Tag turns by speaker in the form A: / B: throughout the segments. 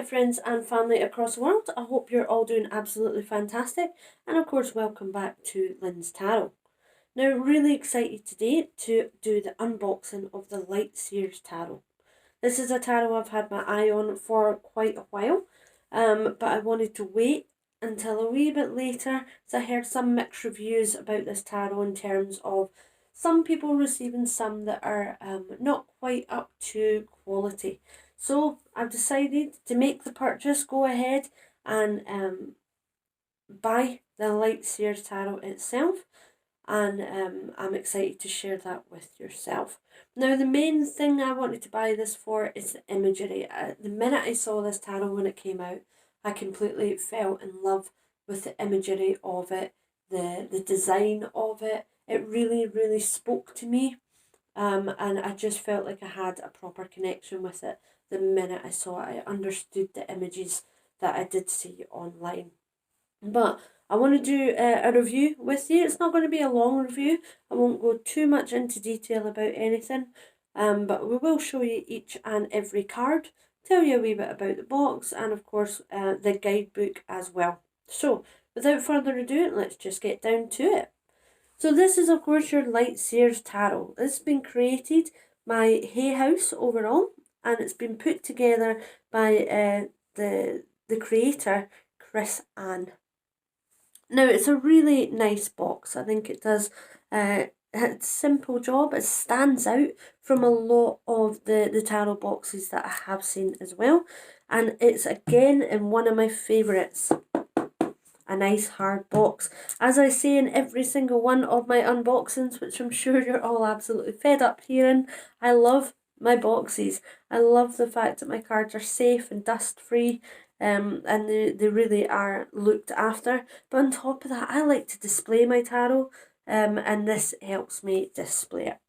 A: friends and family across the world. I hope you're all doing absolutely fantastic, and of course welcome back to Lynz Tarot. Now, really excited today to do the unboxing of the Seers Tarot. This is a tarot I've had my eye on for quite a while, but I wanted to wait until a wee bit later, so I heard some mixed reviews about this tarot in terms of some people receiving some that are not quite up to quality. So I've decided to make the purchase, go ahead and buy the Seers Tarot itself, and I'm excited to share that with yourself. Now, the main thing I wanted to buy this for is the imagery. The minute I saw this tarot when it came out, I completely fell in love with the imagery of it, the design of it. It really spoke to me, and I just felt like I had a proper connection with it the minute I saw it. I understood the images that I did see online. But I want to do a review with you. It's not going to be a long review. I won't go too much into detail about anything, but we will show you each and every card, tell you a wee bit about the box, and of course the guidebook as well. So without further ado, let's just get down to it. So this is of course your Seers Tarot. It's been created by Hay House overall, and it's been put together by the creator, Chris Ann. Now, it's a really nice box. I think it does a simple job. It stands out from a lot of the tarot boxes that I have seen as well. And it's again in one of my favourites. A nice hard box. As I say in every single one of my unboxings, which I'm sure you're all absolutely fed up hearing, I love my boxes. I love the fact that my cards are safe and dust free, and they really are looked after. But on top of that, I like to display my tarot, and this helps me display it.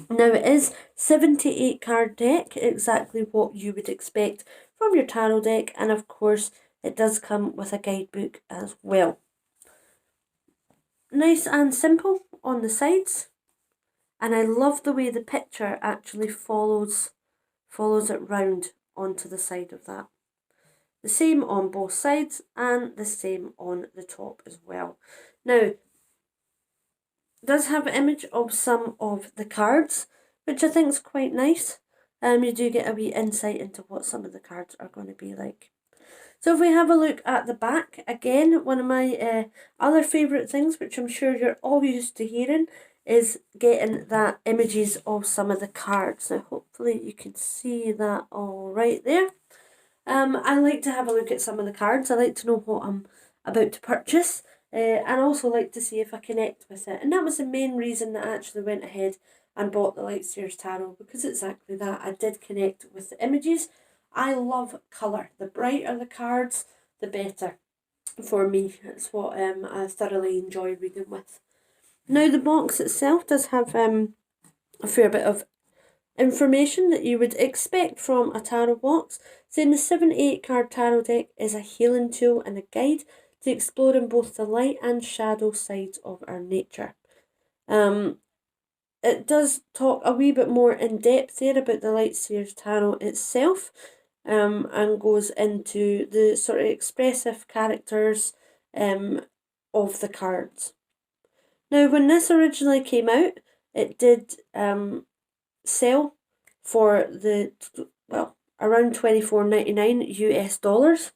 A: Now, it is 78 card deck, exactly what you would expect from your tarot deck, and of course it does come with a guidebook as well. Nice and simple on the sides, and I love the way the picture actually follows it round onto the side of that. The same on both sides and the same on the top as well. Now, it does have an image of some of the cards, which I think is quite nice. You do get a wee insight into what some of the cards are going to be like. So if we have a look at the back, again, one of my other favourite things, which I'm sure you're all used to hearing, is getting that images of some of the cards. Now hopefully you can see that all right there. I like to have a look at some of the cards. I like to know what I'm about to purchase, and also like to see if I connect with it. And that was the main reason that I actually went ahead and bought the Seers Tarot, because exactly that, I did connect with the images. I love colour. The brighter the cards, the better for me. It's what I thoroughly enjoy reading with. Now, the box itself does have a fair bit of information that you would expect from a tarot box. Saying the 78 card tarot deck is a healing tool and a guide to exploring both the light and shadow sides of our nature. It does talk a wee bit more in depth there about the Seers Tarot itself, and goes into the sort of expressive characters of the cards. Now, when this originally came out, it did sell for around $24.99 US,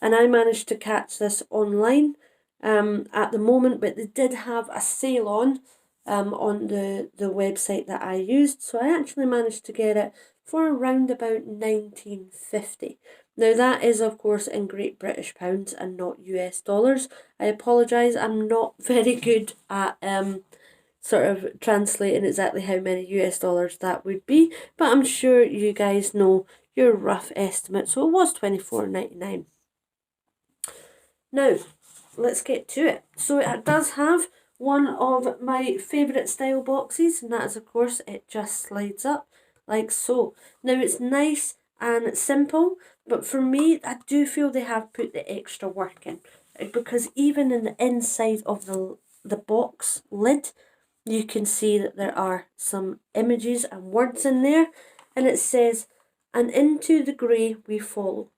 A: and I managed to catch this online at the moment, but they did have a sale on the website that I used, so I actually managed to get it for around about $19.50. Now, that is of course in Great British pounds and not US dollars. I apologise, I'm not very good at sort of translating exactly how many US dollars that would be, but I'm sure you guys know your rough estimate. So it was $24.99. Now, let's get to it. So it does have one of my favourite style boxes, and that is of course it just slides up like so. Now, it's nice and simple, but for me, I do feel they have put the extra work in, because even in the inside of the box lid, you can see that there are some images and words in there, and it says, "And into the grey we follow.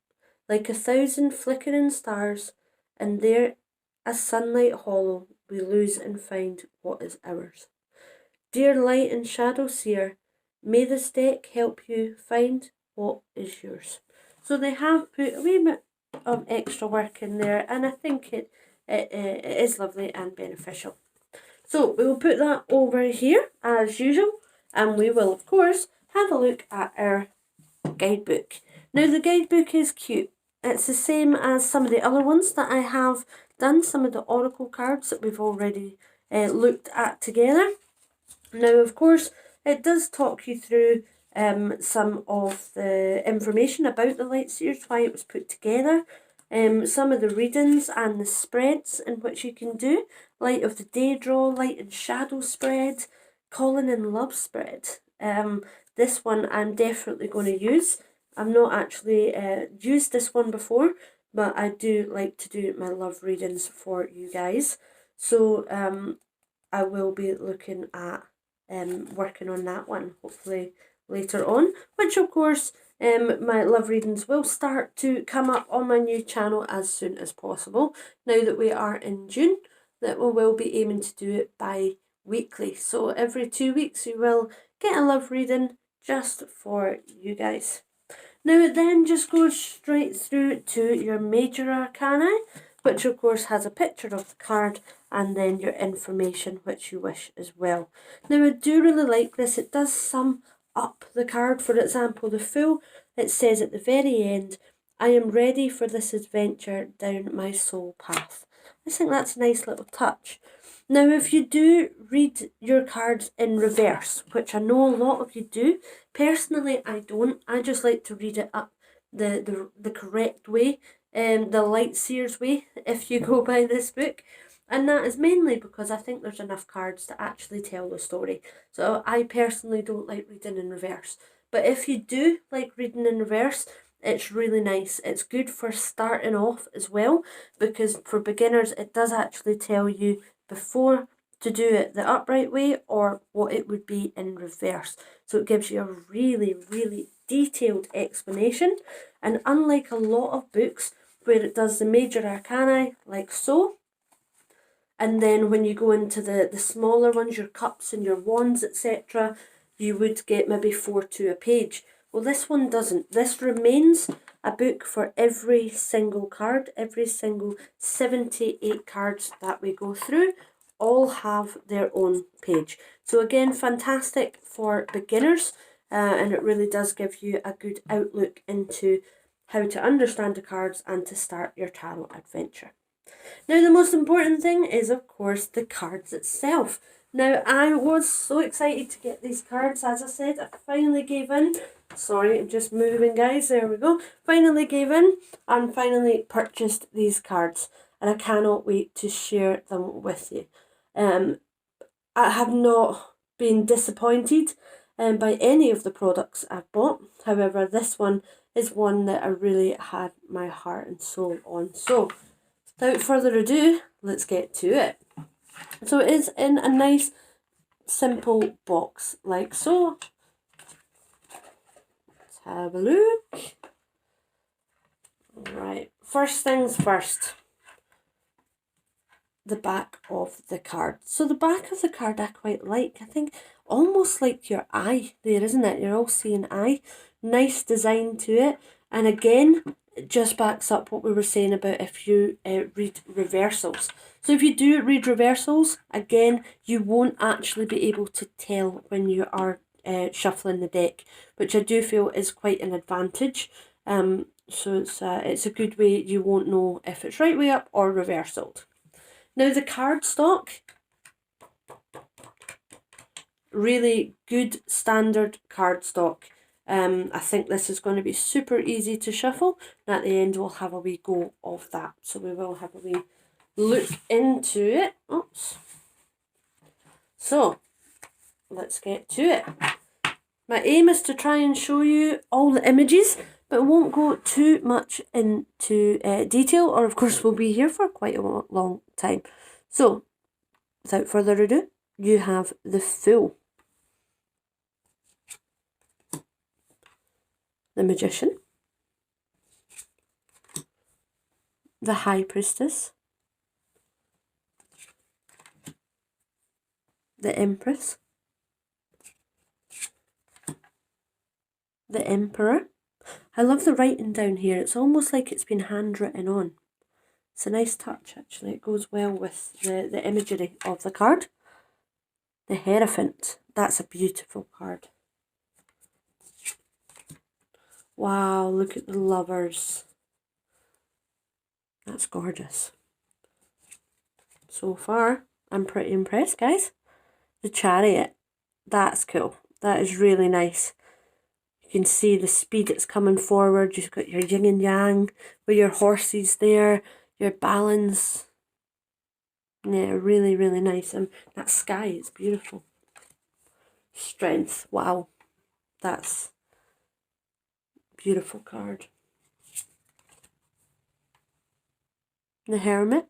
A: like 1,000 flickering stars, and there, as sunlight hollow, we lose and find what is ours. Dear light and shadow seer, may this deck help you find what is yours. So they have put a wee bit of extra work in there, and I think it is lovely and beneficial. So we will put that over here as usual, and we will of course have a look at our guidebook. Now the guidebook is cute. It's the same as some of the other ones that I have done, some of the oracle cards that we've already looked at together. Now of course it does talk you through some of the information about the Light Seers, why it was put together, some of the readings and the spreads in which you can do, light of the day draw, light and shadow spread, calling in love spread. This one I'm definitely going to use. I've not actually used this one before, but I do like to do my love readings for you guys. So I will be looking at working on that one hopefully later on, which of course my love readings will start to come up on my new channel as soon as possible. Now that we are in June, that we will be aiming to do it bi-weekly. So every 2 weeks you will get a love reading just for you guys. Now it then just goes straight through to your major arcana, which of course has a picture of the card and then your information which you wish as well. Now I do really like this. It does sum up the card. For example, the Fool, it says at the very end, I am ready for this adventure down my soul path. I think that's a nice little touch. Now if you do read your cards in reverse, which I know a lot of you do, personally I don't. I just like to read it up the correct way, the Light Seers way, if you go by this book. And that is mainly because I think there's enough cards to actually tell the story. So I personally don't like reading in reverse. But if you do like reading in reverse, it's really nice. It's good for starting off as well, because for beginners it does actually tell you before to do it the upright way or what it would be in reverse. So it gives you a really, really detailed explanation. And unlike a lot of books where it does the major arcana like so, and then when you go into the smaller ones, your cups and your wands, etc., you would get maybe 4 to a page. Well, this one doesn't. This remains a book for every single card. Every single 78 cards that we go through all have their own page. So again, fantastic for beginners, and it really does give you a good outlook into how to understand the cards and to start your tarot adventure. Now the most important thing is of course the cards itself. Now I was so excited to get these cards. As I said, I finally gave in. Sorry, I'm just moving guys, there we go. Finally gave in and finally purchased these cards, and I cannot wait to share them with you. I have not been disappointed by any of the products I've bought. However, this one is one that I really had my heart and soul on. So without further ado, let's get to it. So it is in a nice simple box like so. Let's have a look. Right, first things first, the back of the card. So the back of the card I quite like. I think almost like your eye there, isn't it? You're all seeing eye. Nice design to it. And again, it just backs up what we were saying about if you read reversals. So if you do read reversals, again, you won't actually be able to tell when you are shuffling the deck, which I do feel is quite an advantage. So it's a good way. You won't know if it's right way up or reversaled. Now the cardstock, really good standard cardstock. I think this is going to be super easy to shuffle, and at the end we'll have a wee go of that. So we will have a wee look into it. Oops. So let's get to it. My aim is to try and show you all the images, but won't go too much into detail, or of course we'll be here for quite a long time. So without further ado, you have the Fool, the Magician, the High Priestess, the Empress, the Emperor. I love the writing down here. It's almost like it's been handwritten on. It's a nice touch, actually. It goes well with the imagery of the card. The Hierophant. That's a beautiful card. Wow, look at the Lovers. That's gorgeous. So far, I'm pretty impressed, guys. The Chariot. That's cool. That is really nice. You can see the speed it's coming forward. You've got your yin and yang with your horses there, your balance. Yeah, really, really nice. And that sky is beautiful. Strength. Wow. That's a beautiful card. The Hermit.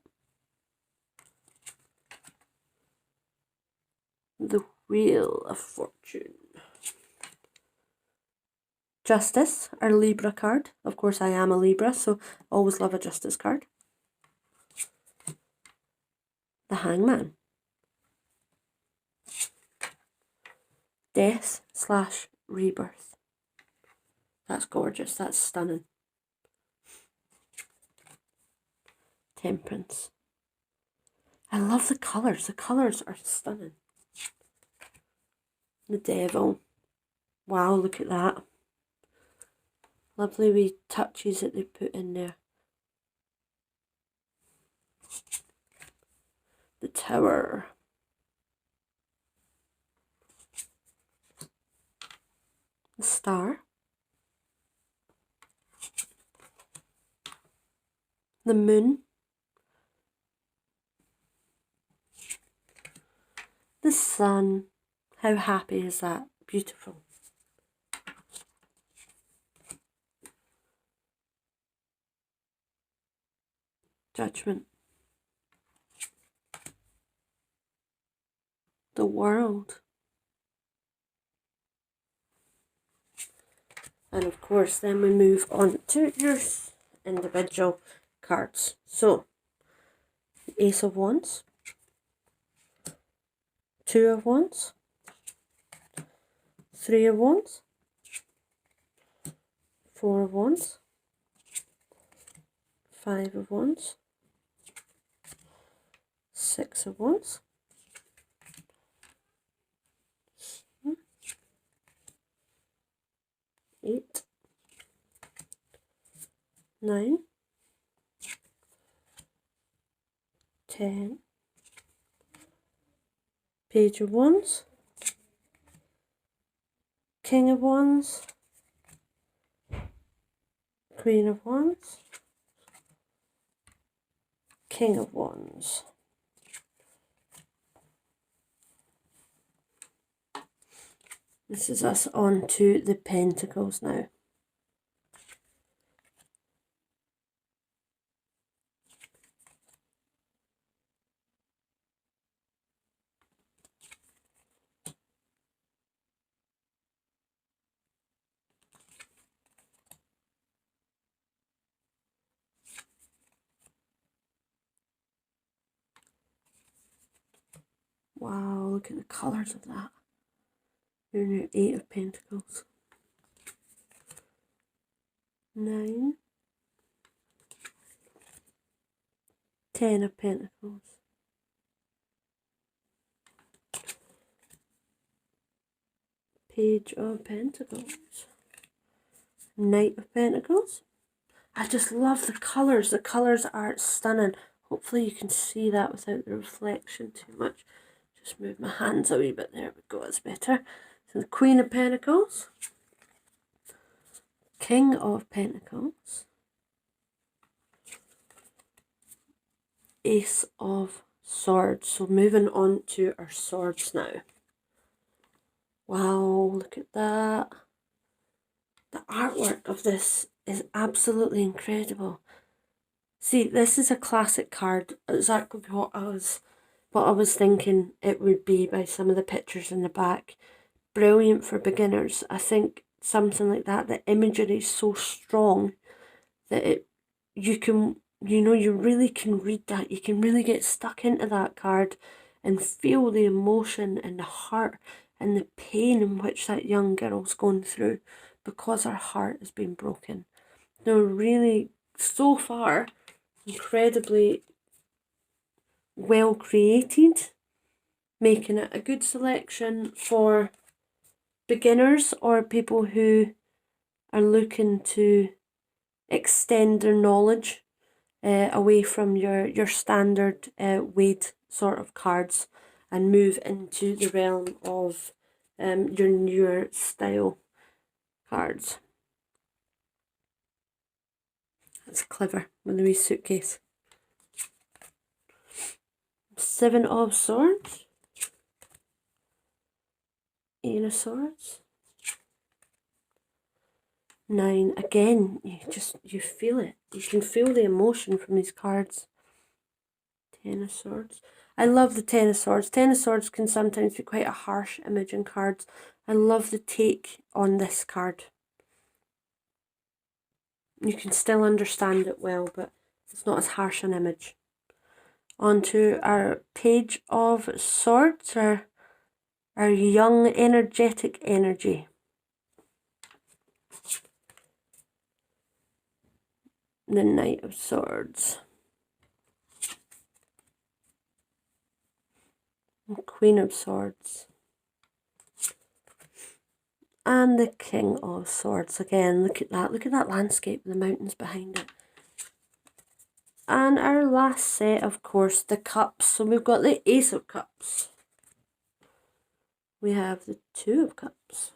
A: The Wheel of Fortune. Justice, our Libra card. Of course, I am a Libra, so always love a Justice card. The Hangman. Death / rebirth. That's gorgeous. That's stunning. Temperance. I love the colours. The colours are stunning. The Devil. Wow, look at that. Lovely wee touches that they put in there. The Tower. The Star. The Moon. The Sun. How happy is that? Beautiful. Judgment. The World. And of course, then we move on to your individual cards. So, the Ace of Wands, Two of Wands, Three of Wands, Four of Wands, Five of Wands, Six of Wands, 8, 9, 10, Page of Wands, King of Wands, Queen of Wands, King of Wands. This is us on to the Pentacles now. Wow, look at the colours of that. You're in your 8 of Pentacles. 9. 10 of Pentacles. Page of Pentacles. Knight of Pentacles. I just love the colours. The colours are stunning. Hopefully you can see that without the reflection too much. Just move my hands a wee bit. There we go, that's better. So the Queen of Pentacles, King of Pentacles, Ace of Swords. So moving on to our swords now. Wow, look at that. The artwork of this is absolutely incredible. See, this is a classic card. Exactly what I was thinking it would be by some of the pictures in the back. Brilliant for beginners. I think something like that, the imagery is so strong that you can you know, you really can read that. You can really get stuck into that card and feel the emotion and the hurt and the pain in which that young girl's going through because her heart has been broken. They're really, so far, incredibly well created, making it a good selection for beginners or people who are looking to extend their knowledge away from your standard weight sort of cards and move into the realm of your newer style cards. That's clever with the wee suitcase. 7 of Swords. 8 of Swords. 9. Again, you feel it. You can feel the emotion from these cards. 10 of Swords. I love the 10 of Swords. 10 of Swords can sometimes be quite a harsh image in cards. I love the take on this card. You can still understand it well, but it's not as harsh an image. On to our Page of Swords, our young, energetic energy. The Knight of Swords. Queen of Swords. And the King of Swords. Again, look at that landscape with the mountains behind it. And our last set, of course, the Cups. So we've got the Ace of Cups. We have the 2 of Cups.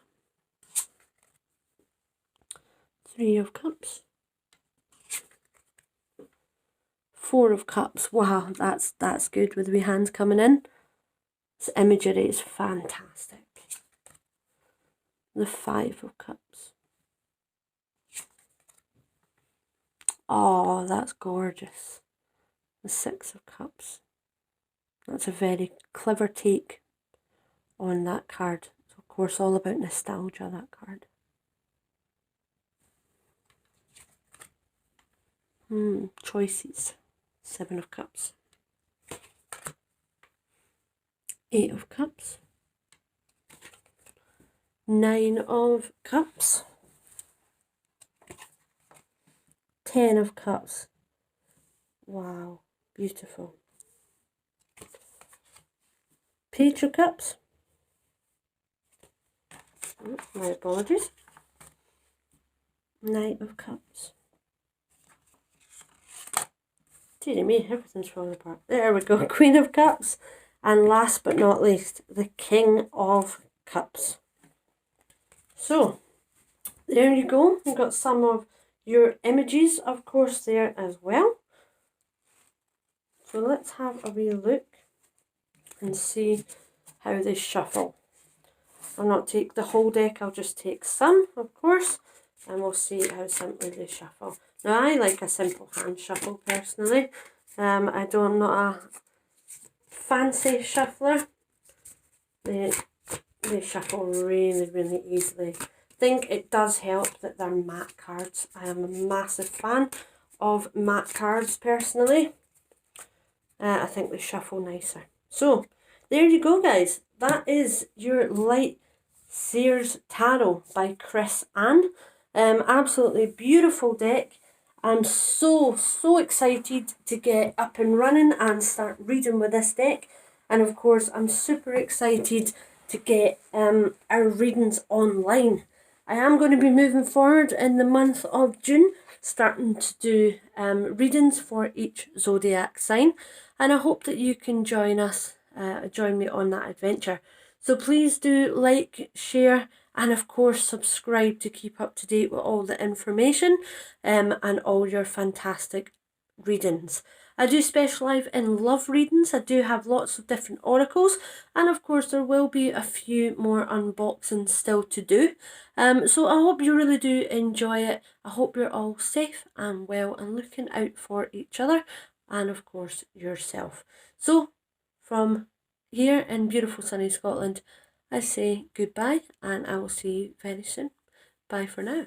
A: 3 of Cups. 4 of Cups. Wow, that's good with the wee hands coming in. This imagery is fantastic. The 5 of Cups. Oh, that's gorgeous. The 6 of Cups. That's a very clever take on that card. It's of course all about nostalgia, that card. Choices. 7 of Cups. 8 of Cups. 9 of Cups. 10 of Cups. Wow, beautiful. Page of Cups. Oh, my apologies. Knight of Cups. Dear me, everything's falling apart. There we go. Queen of Cups. And last but not least, the King of Cups. So, there you go. We've got some of your images, of course, there as well. So let's have a wee look and see how they shuffle. I'll not take the whole deck, I'll just take some, of course, and we'll see how simply they shuffle. Now, I like a simple hand shuffle, personally. I'm not a fancy shuffler. They shuffle really, really easily. I think it does help that they're matte cards. I am a massive fan of matte cards, personally. I think they shuffle nicer. So, there you go, guys. That is your light Seers Tarot by Chris Ann. Absolutely beautiful deck. I'm so excited to get up and running and start reading with this deck. And of course, I'm super excited to get our readings online. I am going to be moving forward in the month of June, starting to do readings for each zodiac sign. And I hope that you can join me on that adventure. So please do like, share, and of course subscribe to keep up to date with all the information and all your fantastic readings. I do specialise in love readings. I do have lots of different oracles, and of course there will be a few more unboxings still to do. So I hope you really do enjoy it. I hope you're all safe and well and looking out for each other and of course yourself. So from here in beautiful sunny Scotland, I say goodbye and I will see you very soon. Bye for now.